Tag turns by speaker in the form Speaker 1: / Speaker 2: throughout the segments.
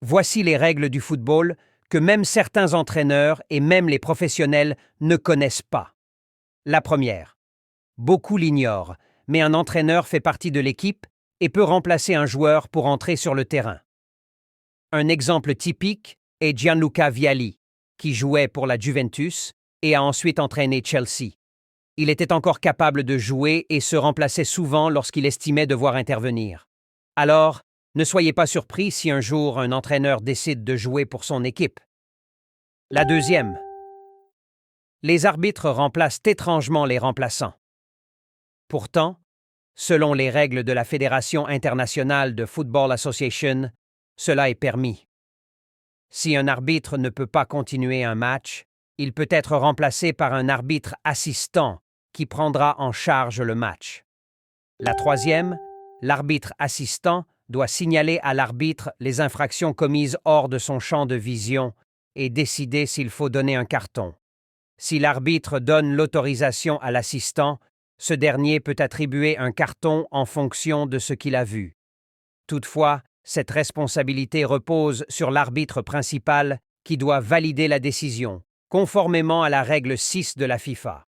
Speaker 1: Voici les règles du football que même certains entraîneurs et même les professionnels ne connaissent pas. La première. Beaucoup l'ignorent, mais un entraîneur fait partie de l'équipe et peut remplacer un joueur pour entrer sur le terrain. Un exemple typique est Gianluca Vialli, qui jouait pour la Juventus et a ensuite entraîné Chelsea. Il était encore capable de jouer et se remplaçait souvent lorsqu'il estimait devoir intervenir. Alors, ne soyez pas surpris si un jour un entraîneur décide de jouer pour son équipe. La deuxième. Les arbitres remplacent étrangement les remplaçants. Pourtant, selon les règles de la Fédération internationale de Football Association, cela est permis. Si un arbitre ne peut pas continuer un match, il peut être remplacé par un arbitre assistant qui prendra en charge le match. La troisième, l'arbitre assistant doit signaler à l'arbitre les infractions commises hors de son champ de vision et décider s'il faut donner un carton. Si l'arbitre donne l'autorisation à l'assistant, ce dernier peut attribuer un carton en fonction de ce qu'il a vu. Toutefois, cette responsabilité repose sur l'arbitre principal qui doit valider la décision, conformément à la règle 6 de la FIFA.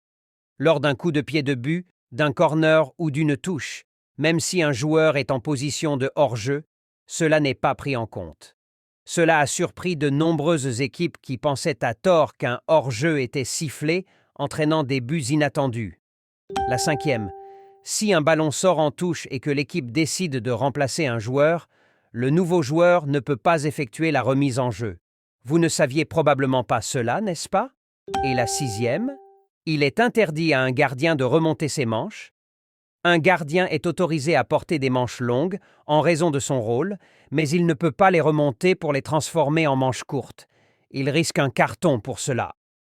Speaker 1: Lors d'un coup de pied de but, d'un corner ou d'une touche, même si un joueur est en position de hors-jeu, cela n'est pas pris en compte. Cela a surpris de nombreuses équipes qui pensaient à tort qu'un hors-jeu était sifflé, entraînant des buts inattendus. La cinquième, si un ballon sort en touche et que l'équipe décide de remplacer un joueur, le nouveau joueur ne peut pas effectuer la remise en jeu. Vous ne saviez probablement pas cela, n'est-ce pas? Et la sixième, il est interdit à un gardien de remonter ses manches. Un gardien est autorisé à porter des manches longues en raison de son rôle, mais il ne peut pas les remonter pour les transformer en manches courtes. Il risque un carton pour cela.